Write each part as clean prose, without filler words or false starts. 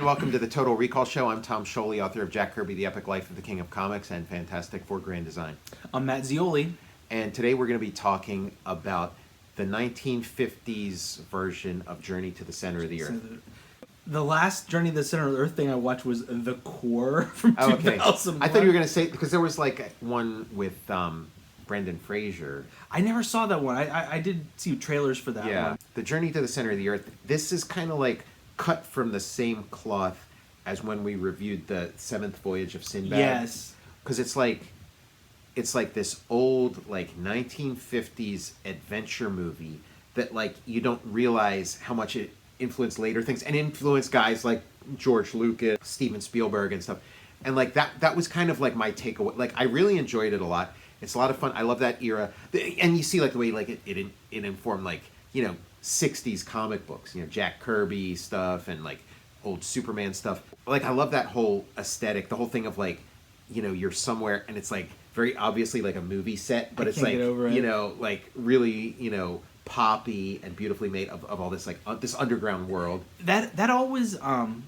welcome to the Total Recall Show. I'm Tom Scioli, author of Jack Kirby, The Epic Life of the King of Comics, and Fantastic Four Grand Design. I'm Matt Zeoli. And today we're going to be talking about the 1950s version of Journey to the Center of the Earth. The last Journey to the Center of the Earth thing I watched was The Core from 2001. I thought you were going to say, because there was like one with Brendan Fraser. I never saw that one. I did see trailers for that one. The Journey to the Center of the Earth. This is kind of like cut from the same cloth as when we reviewed the Seventh Voyage of Sinbad. Yes. Because it's like this old like 1950s adventure movie that like you don't realize how much it influenced later things and influenced guys like George Lucas, Steven Spielberg and stuff. And like that was kind of like my takeaway. Like I really enjoyed it a lot. It's a lot of fun. I love that era. And you see like the way like it informed like, you know, 60s comic books, you know, Jack Kirby stuff and like old Superman stuff. Like I love that whole aesthetic, the whole thing of like, you know, you're somewhere and it's like very obviously like a movie set, but it's like, you know, like really, you know, poppy and beautifully made of all this like this underground world. That always like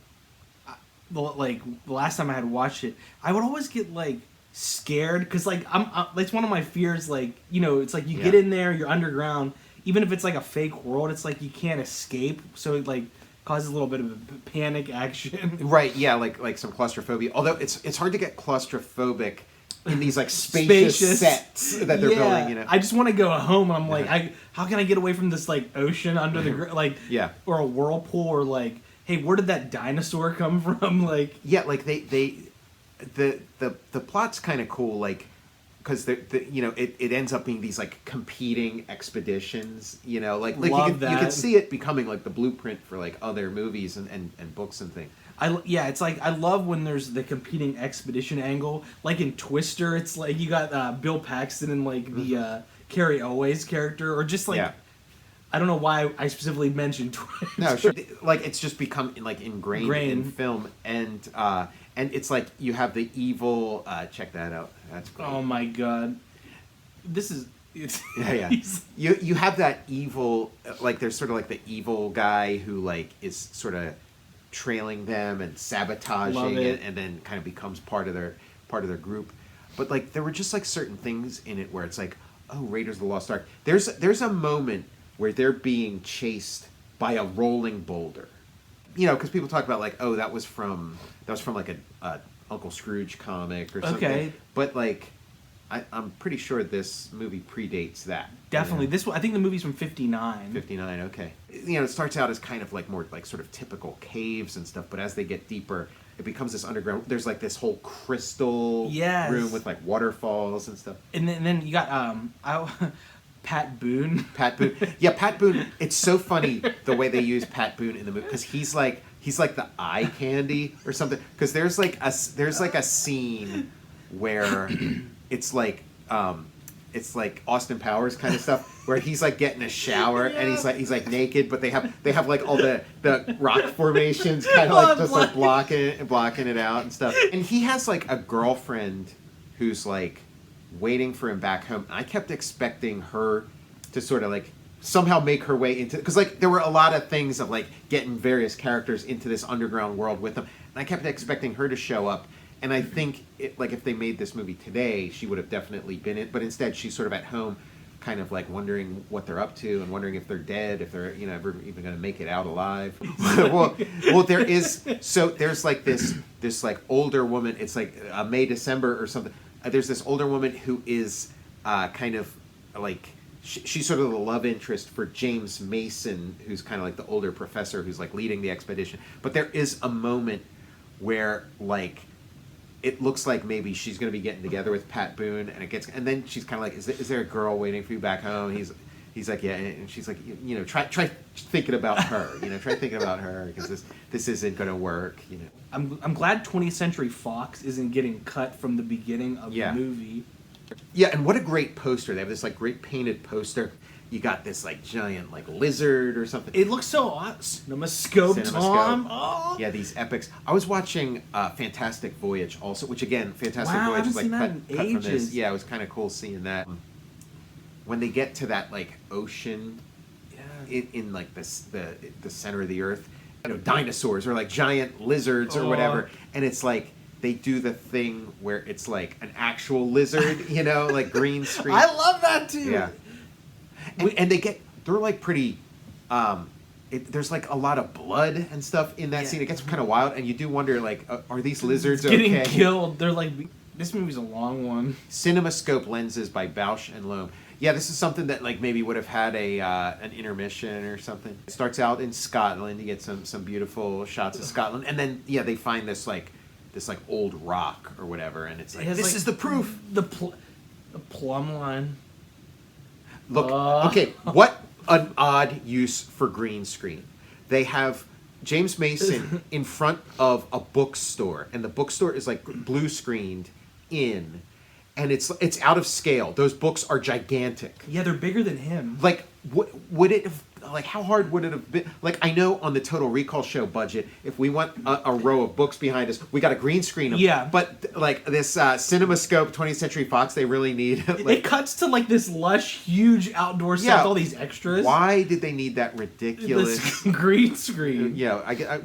the last time I had watched it, I would always get like scared because like it's one of my fears. Like, you know, it's like you get in there, you're underground. Even if it's like a fake world, it's like you can't escape. So it like causes a little bit of a panic action. Right, yeah, like some claustrophobia. Although it's hard to get claustrophobic in these like spacious sets that they're building, you know. I just want to go home and I'm like, how can I get away from this like ocean under the like or a whirlpool, or like, hey, where did that dinosaur come from? Like like the plot's kind of cool, like because you know it ends up being these like competing expeditions, you know, like you could see it becoming like the blueprint for like other movies and books and things. It's like I love when there's the competing expedition angle, like in Twister. It's like you got Bill Paxton and like the Carrie Elway's character, or just like I don't know why I specifically mentioned Twister. No, sure. Like it's just become like ingrained in film, and it's like you have the evil. Check that out. That's great. Oh my god, it's You have that evil, like there's sort of like the evil guy who like is sort of trailing them and sabotaging it, and then kind of becomes part of their group. But like there were just like certain things in it where it's like, oh, Raiders of the Lost Ark. There's a moment where they're being chased by a rolling boulder. You know, because people talk about like, oh, that was from like a Uncle Scrooge comic or something. Okay. But like, I'm pretty sure this movie predates that. Definitely. You know? I think the movie's from 59. 59, okay. You know, it starts out as kind of like more like sort of typical caves and stuff, but as they get deeper, it becomes this underground. There's like this whole crystal room with like waterfalls and stuff. And then you got Pat Boone. Pat Boone. Yeah, Pat Boone. It's so funny the way they use Pat Boone in the movie, because he's like the eye candy or something. Because there's like a scene where it's like Austin Powers kind of stuff, where he's like getting a shower and he's like naked, but they have like all the rock formations kind of like just like blocking it out and stuff. And he has like a girlfriend who's like waiting for him back home. I kept expecting her to sort of like somehow make her way into, because like there were a lot of things of like getting various characters into this underground world with them, and I kept expecting her to show up. And I think like if they made this movie today, she would have definitely been it. But instead, she's sort of at home, kind of like wondering what they're up to and wondering if they're dead, if they're, you know, ever even going to make it out alive. well, there's like this like older woman. It's like May December or something. There's this older woman who is kind of like she's sort of the love interest for James Mason, who's kind of like the older professor who's like leading the expedition. But there is a moment where like it looks like maybe she's going to be getting together with Pat Boone, and then she's kind of like, is there a girl waiting for you back home? He's like, yeah, and she's like, you know, try thinking about her, you know, try thinking about her, because this isn't going to work, you know. I'm glad 20th Century Fox isn't getting cut from the beginning of the movie. Yeah, and what a great poster. They have this like great painted poster. You got this like giant like lizard or something. It looks so awesome. Cinemascope, Tom. Oh. Yeah, these epics. I was watching Fantastic Voyage also, which again, Fantastic Voyage is like cut from this. Yeah, it was kind of cool seeing that. When they get to that like ocean in like the center of the earth, dinosaurs or like giant lizards or whatever, and it's like they do the thing where it's like an actual lizard, like green screen. I love that too. Yeah, and they're like pretty. There's like a lot of blood and stuff in that scene. It gets kind of wild, and you do wonder like, are these lizards getting killed? They're like, this movie's a long one. CinemaScope lenses by Bausch and Lomb. Yeah, this is something that like maybe would have had an intermission or something. It starts out in Scotland. You get some beautiful shots of Scotland, and then they find this old rock or whatever, and it's like this is the proof. The plumb line. Look, okay, what an odd use for green screen. They have James Mason in front of a bookstore, and the bookstore is like blue screened in. And it's out of scale. Those books are gigantic. Yeah, they're bigger than him. Like, would it have... Like, how hard would it have been? Like, I know on the Total Recall show budget, if we want a row of books behind us, we got a green screen them. Yeah. But, like, this CinemaScope 20th Century Fox, they really need... Like, it cuts to, like, this lush, huge outdoor set with all these extras. Why did they need that ridiculous... This green screen. Yeah,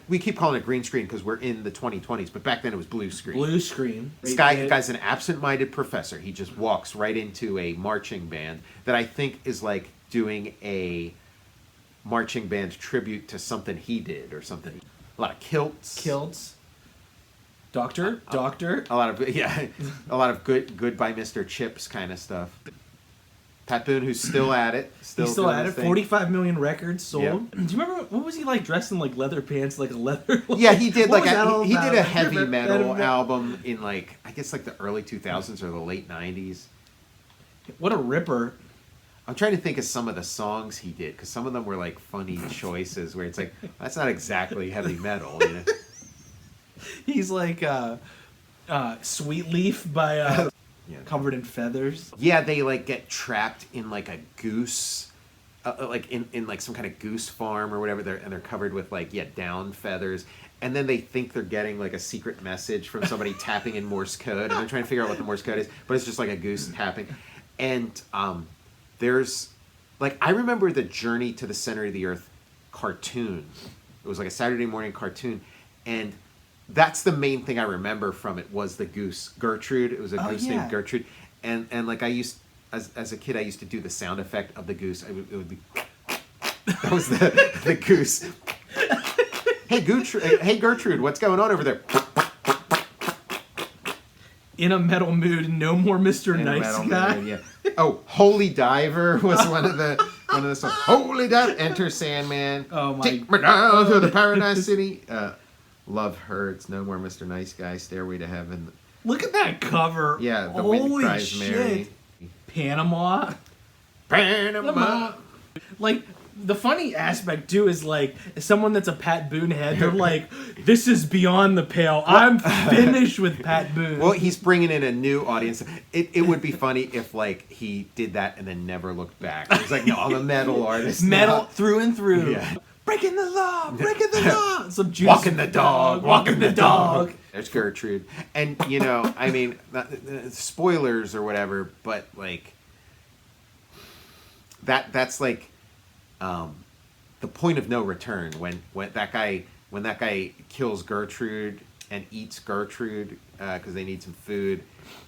we keep calling it green screen because we're in the 2020s, but back then it was blue screen. Blue screen. This guy's an absent-minded professor. He just walks right into a marching band that I think is, like, doing a marching band tribute to something he did or something. A lot of kilts. Doctor. A lot of Goodbye Mr. Chips kind of stuff. Pat Boone, who's still at it. He's still at it. 45 million records sold. Yep. Do you remember, what was he like dressed in, like leather pants, like a leather... Yeah, he did he did a heavy metal album in like, I guess like the early 2000s or the late 90s. What a ripper. I'm trying to think of some of the songs he did, because some of them were like funny choices where it's like, that's not exactly heavy metal. He's like Sweet Leaf by Covered in Feathers. Yeah, they like get trapped in like a goose, like in like some kind of goose farm or whatever, and they're covered with like down feathers. And then they think they're getting like a secret message from somebody tapping in Morse code, and they're trying to figure out what the Morse code is, but it's just like a goose tapping. And there's, like, I remember the Journey to the Center of the Earth cartoon. It was like a Saturday morning cartoon, and that's the main thing I remember from it was the goose, Gertrude. It was a goose named Gertrude, and like I used as a kid, I used to do the sound effect of the goose. It would be that was the goose. Hey Gertrude, what's going on over there? In a metal mood, no more Mr. Nice Guy. Mood, yeah. Oh, Holy Diver was one of the songs. Holy Diver, Enter Sandman. Oh my! Take me down to the Paradise City. Love Hurts, No More Mr. Nice Guy, Stairway to Heaven. Look at that cover. Yeah, The Wind Holy Cries shit. Mary. Panama. Like, the funny aspect too is like someone that's a Pat Boone head, they're like, this is beyond the pale. I'm finished with Pat Boone. Well, he's bringing in a new audience. It would be funny if like he did that and then never looked back. He's like, no, I'm a metal artist. Metal now. Through and through. Yeah. Breaking the law. Some juice. Walking the dog. There's Gertrude, and I mean, spoilers or whatever, but like that's like. The point of no return when that guy kills Gertrude and eats Gertrude because they need some food,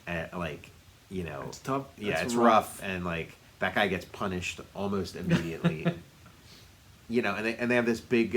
it's tough. Yeah, it's rough, and like that guy gets punished almost immediately. And they have this big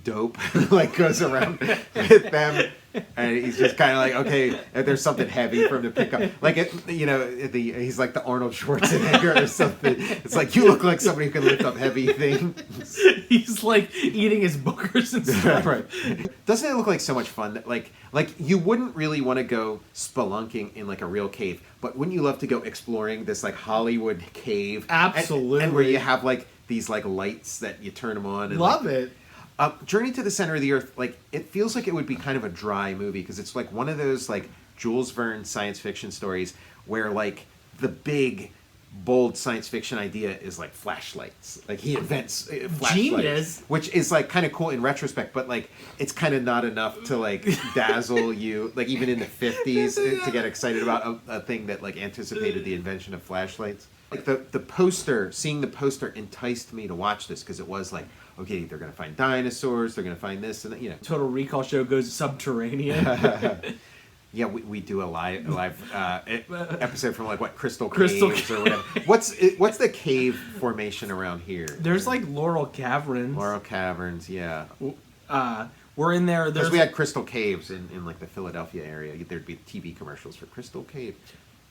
dope like goes around with them, and he's just kind of like, okay, there's something heavy for him to pick up, like he's like the Arnold Schwarzenegger or something. It's like, you look like somebody who can lift up heavy things. He's like eating his boogers and stuff. Right. Doesn't it look like so much fun that like you wouldn't really want to go spelunking in like a real cave, but wouldn't you love to go exploring this like Hollywood cave? Absolutely. And where you have like these like lights that you turn them on and love it. Journey to the Center of the Earth, like, it feels like it would be kind of a dry movie because it's like one of those like Jules Verne science fiction stories where like the big bold science fiction idea is like flashlights. Like he invents flashlights, genius, which is like kind of cool in retrospect, but like it's kind of not enough to like dazzle you, like even in the 50s to get excited about a thing that like anticipated the invention of flashlights. Like the poster, seeing the poster enticed me to watch this because it was like, okay, they're gonna find dinosaurs, they're gonna find this and that, you know. Total Recall show goes subterranean. Yeah, we do a live episode from like what Crystal Crystal Caves or whatever. What's the cave formation around here? There's like Laurel Caverns. Laurel Caverns, yeah. We're in there. Because we had Crystal Caves in like the Philadelphia area. There'd be TV commercials for Crystal Cave.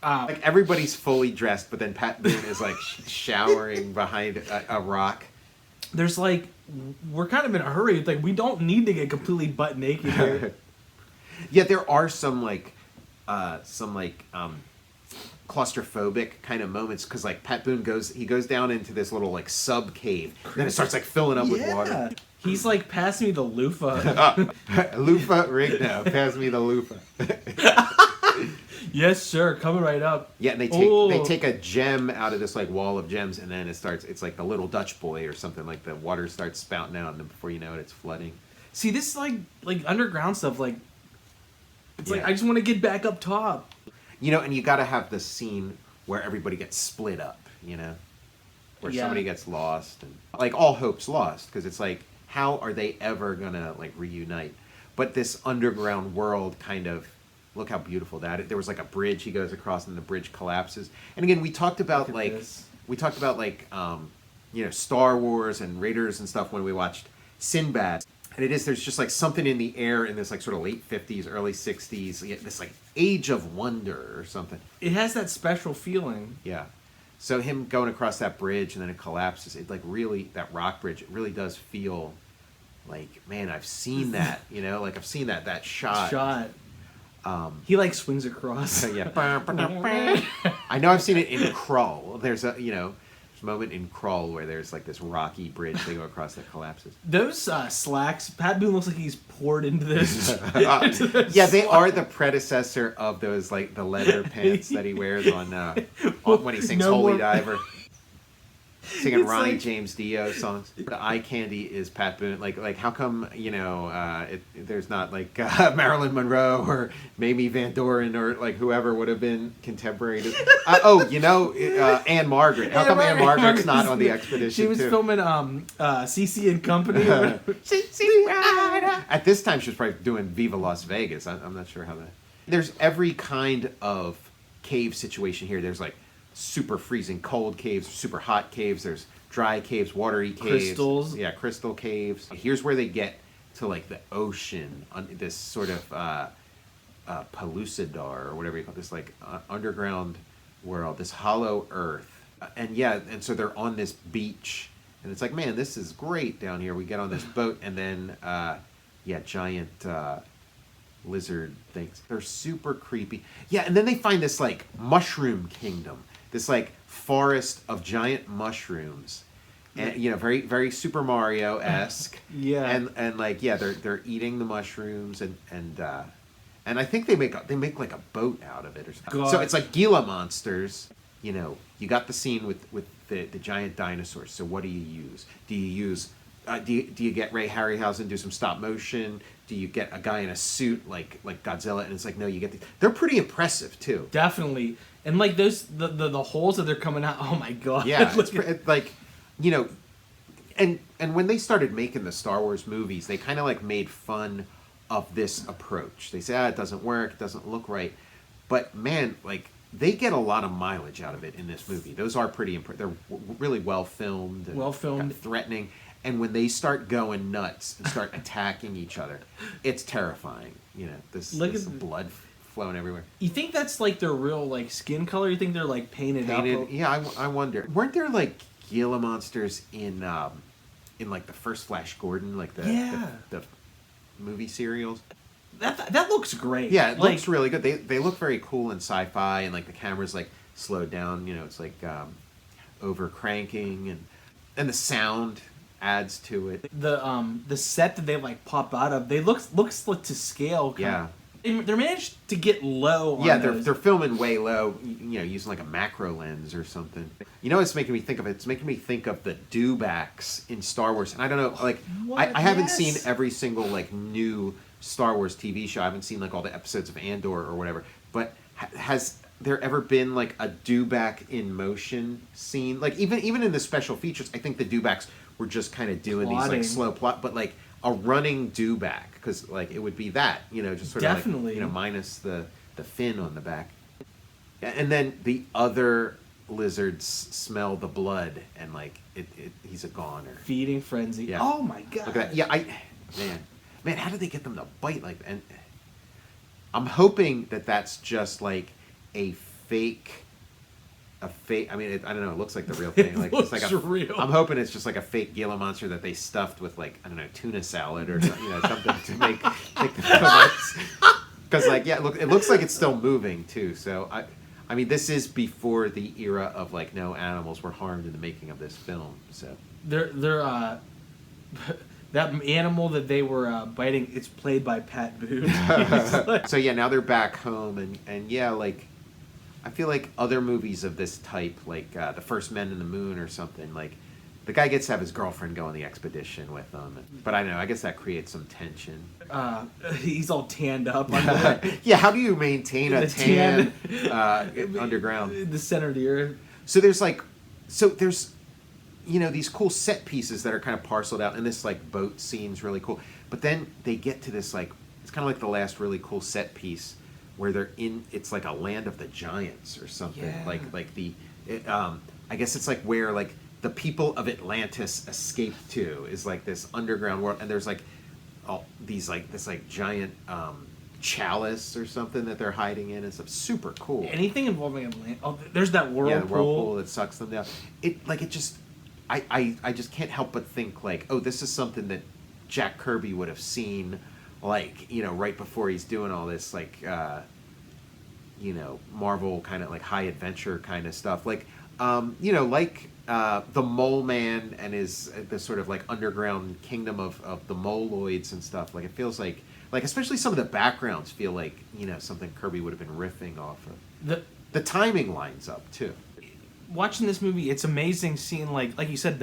Like everybody's fully dressed, but then Pat Boone is like showering behind a rock. There's like, we're kind of in a hurry. It's like we don't need to get completely butt naked here. Yeah, there are some claustrophobic kind of moments because like Pat Boone goes down into this little like sub cave, and then it starts like filling up with water. He's like, pass me the loofah. Loofah, Rigno, pass me the loofah. Yes, sir, coming right up. Yeah, and they take a gem out of this like wall of gems, and then it's like the little Dutch boy or something. Like the water starts spouting out, and then before you know it, it's flooding. See, this is like underground stuff. Like, it's like I just want to get back up top. You know, and you got to have the scene where everybody gets split up. You know, where somebody gets lost, and like all hope's lost because it's like, how are they ever gonna like reunite? But this underground world kind of. Look how beautiful that is. There was like a bridge he goes across and the bridge collapses. And again, we talked about Star Wars and Raiders and stuff when we watched Sinbad. And there's just like something in the air in this like sort of late 50s, early 60s, this like age of wonder or something. It has that special feeling. Yeah. So him going across that bridge and then it collapses, it like really, that rock bridge, it really does feel like, man, I've seen that, you know, like I've seen that shot. He like swings across. Yeah. I know I've seen it in Krull. There's a moment in Krull where there's like this rocky bridge they go across that collapses. Those slacks, Pat Boone looks like he's poured into this. Yeah, they are the predecessor of those like the leather pants that he wears on when he sings Holy Diver. Singing it's Ronnie like... James Dio songs. The eye candy is Pat Boone. Like how come there's not like Marilyn Monroe or Mamie Van Doren or like whoever would have been contemporary to Anne Margaret. How come Anne Margaret's not on the expedition? She was filming CC and Company. At this time, she was probably doing Viva Las Vegas. I'm not sure how that. There's every kind of cave situation here. There's like super freezing cold caves, super hot caves. There's dry caves, watery caves. Crystals. Yeah, crystal caves. Here's where they get to like the ocean, this sort of Pellucidar or whatever you call it, this like underground world, this hollow earth. And so they're on this beach, and it's like, man, this is great down here. We get on this boat, and then giant lizard things. They're super creepy. Yeah, and then they find this like mushroom kingdom. This like forest of giant mushrooms, and very very Super Mario-esque. Yeah, and like they're eating the mushrooms, and I think they make like a boat out of it or something. God. So it's like Gila monsters. You got the scene with the giant dinosaurs. So what do you use? Do you use do you get Ray Harryhausen do some stop motion? Do you get a guy in a suit like Godzilla? And it's like, no, you get they're pretty impressive too. Definitely. And like those the holes that they're coming out, oh my god! Yeah, it's like, and when they started making the Star Wars movies, they kind of like made fun of this approach. They say, it doesn't work, it doesn't look right, but man, like they get a lot of mileage out of it in this movie. Those are pretty they're really well filmed, and threatening. And when they start going nuts and start attacking each other, it's terrifying. This blood flowing everywhere. You think that's like their real like skin color? You think they're like painted up? Yeah, I wonder. Weren't there like Gila monsters in like the first Flash Gordon, like the movie serials? That looks great. Yeah, it looks really good. They look very cool in sci-fi, and like the camera's like slowed down. It's like over cranking, and the sound adds to it. The set that they like pop out of, they looks to scale. Yeah. They're managed to get low. They're filming way low, using like a macro lens or something. It's making me think of it. It's making me think of the dewbacks in Star Wars, and I don't know, like I haven't seen every single like new Star Wars TV show. I haven't seen like all the episodes of Andor or whatever. But has there ever been like a dewback in motion scene? Like even in the special features, I think the dewbacks we're just kind of doing these Plotting. like slow plot, but like a running do back, because like it would be that, you know, just sort Definitely. of like, you know, minus the fin on the back. And then the other lizards smell the blood, and like he's a goner. Feeding frenzy. Yeah. Oh my god. Look at that. Yeah, man, how did they get them to bite like that? And I'm hoping that that's just like a fake. I mean, I don't know. It looks like the real thing. Like looks it's like real. I'm hoping it's just like a fake Gila monster that they stuffed with like, I don't know, tuna salad or something, you know, something to make the donuts. Because like, yeah, look, it looks like it's still moving too. So I mean, this is before the era of like no animals were harmed in the making of this film. So They're that animal that they were biting. It's played by Pat Boone. so yeah, now they're back home, and yeah, like I feel like other movies of this type, like The First Men in the Moon or something, like the guy gets to have his girlfriend go on the expedition with him. But I don't know, I guess that creates some tension. He's all tanned up. Yeah, how do you maintain a The tan underground? The center of the earth. So there's, you know, these cool set pieces that are kind of parceled out, and this like boat scene's really cool. But then they get to this like, it's kind of like the last really cool set piece where they're in, it's like a land of the giants or something. Yeah. I guess it's like where like the people of Atlantis escaped to, is like this underground world, and there's like all these like this like giant chalice or something that they're hiding in. It's super cool. Anything involving Atlantis. Oh, there's that whirlpool. Yeah, the whirlpool that sucks them down. I just can't help but think like, oh, this is something that Jack Kirby would have seen, like, you know, right before he's doing all this like you know, Marvel kind of like high adventure kind of stuff, like you know, like the Mole Man and his the sort of like underground kingdom of the Moloids and stuff. Like it feels like especially some of the backgrounds feel like, you know, something Kirby would have been riffing off of. The timing lines up too. Watching this movie, it's amazing seeing like you said,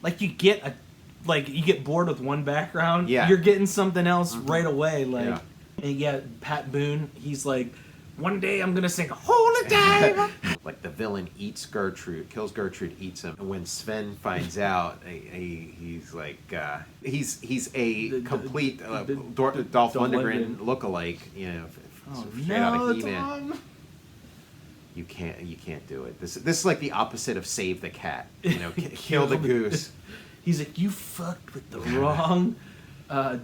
like you get bored with one background, yeah, you're getting something else right away. Like, yeah. And yeah, Pat Boone, he's like, one day I'm gonna sing Holy Diver. Like the villain eats Gertrude, kills Gertrude, eats him. And when Sven finds out, he's like, he's a complete Dolph Lundgren lookalike, you know, straight out of He-Man. Tom. You can't do it. This is like the opposite of Save the Cat. You know, kill the goose. He's like, you fucked with the wrong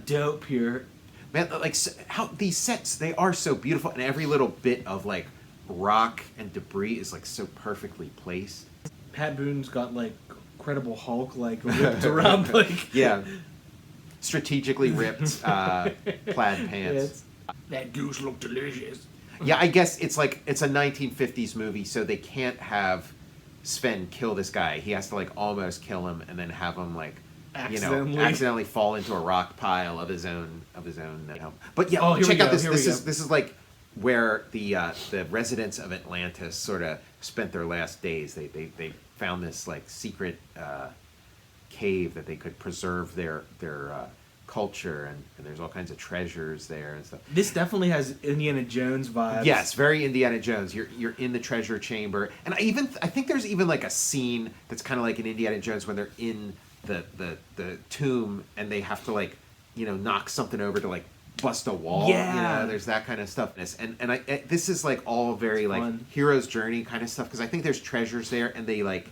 dope here. Man, like how these sets, they are so beautiful, and every little bit of like rock and debris is like so perfectly placed. Pat Boone's got like Incredible Hulk like ripped around like yeah, strategically ripped plaid pants. That goose looked delicious. Yeah, I guess it's like it's a 1950s movie, so they can't have Sven kill this guy. He has to like almost kill him and then have him like accidentally fall into a rock pile of his own. But yeah, check out this. This is like where the residents of Atlantis sort of spent their last days. They found this like secret cave that they could preserve their culture, and there's all kinds of treasures there and stuff. This definitely has Indiana Jones vibes. Yes, very Indiana Jones. You're in the treasure chamber, and I think there's even like a scene that's kind of like in Indiana Jones when they're in the tomb and they have to like, you know, knock something over to like bust a wall. Yeah, you know, there's that kind of stuff. And this is like all very like hero's journey kind of stuff, because I think there's treasures there, and they like,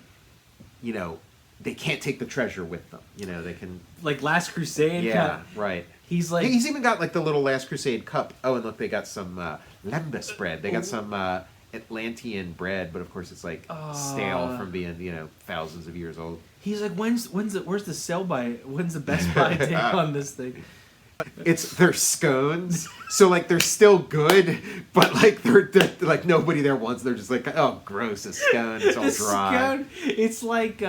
you know, they can't take the treasure with them. You know, they can like Last Crusade. Yeah, right. He's even got like the little Last Crusade cup. Oh, and look, they got some lembas bread. They got some Atlantean bread, but of course it's like stale from being, you know, thousands of years old. He's like, where's the sell by? When's the Best Buy take on this thing? They're scones, so like they're still good, but like they're like nobody there wants. They're just like, oh, gross, a scone. It's all dry. Scone, it's like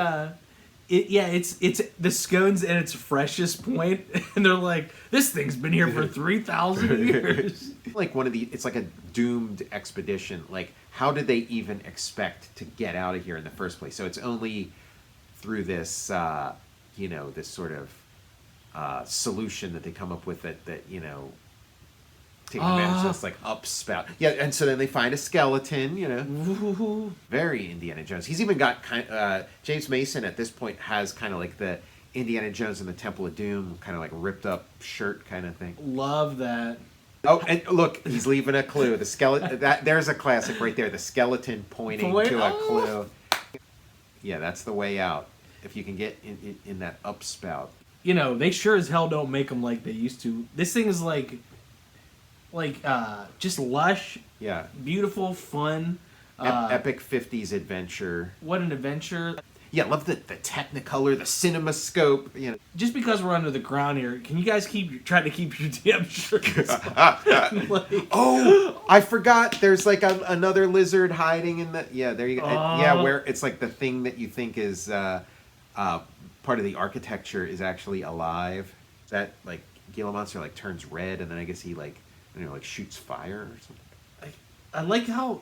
it's the scones at its freshest point, and they're like, this thing's been here for 3,000 years. Like it's like a doomed expedition. Like, how did they even expect to get out of here in the first place? So it's only through this, you know, this sort of solution that they come up with that you know, taking advantage of this like upspout. Yeah, and so then they find a skeleton, you know. Very Indiana Jones. He's even got James Mason at this point has kind of like the Indiana Jones and the Temple of Doom, kind of like ripped up shirt kind of thing. Love that. Oh, and look, he's leaving a clue. The skeleton. There's a classic right there. The skeleton pointing to a clue. Yeah, that's the way out. If you can get in that upspout. You know, they sure as hell don't make them like they used to. This thing is like just lush. Yeah. Beautiful, fun. Epic 50s adventure. What an adventure. Yeah, I love the Technicolor, the CinemaScope. You know. Just because we're under the ground here, can you guys try to keep your damn shirts Oh, I forgot. There's like another lizard hiding in the... Yeah, there you go. Yeah, where it's like the thing that you think is part of the architecture is actually alive. That like Gila monster like turns red, and then I guess he like shoots fire or something. I like how...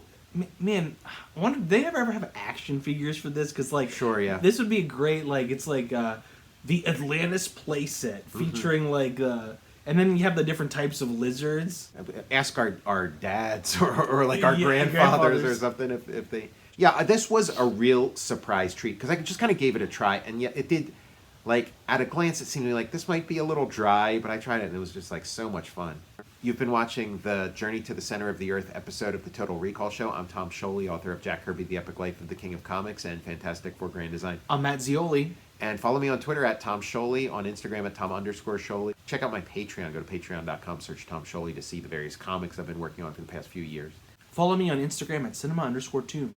Man, I wonder, do they ever have action figures for this? Because, like, sure, yeah. This would be a great, like, it's like the Atlantis playset featuring, like, and then you have the different types of lizards. Ask our dads or like, our grandfathers or something if they... Yeah, this was a real surprise treat because I just kind of gave it a try, and yet it did, like, at a glance, it seemed to me like this might be a little dry, but I tried it, and it was just, like, so much fun. You've been watching the Journey to the Center of the Earth episode of the Total Recall Show. I'm Tom Scioli, author of Jack Kirby, The Epic Life of the King of Comics, and Fantastic Four Grand Design. I'm Matt Zeoli. And follow me on Twitter at Tom Scioli, on Instagram at Tom_Scioli. Check out my Patreon. Go to patreon.com, search Tom Scioli to see the various comics I've been working on for the past few years. Follow me on Instagram at cinema_tune.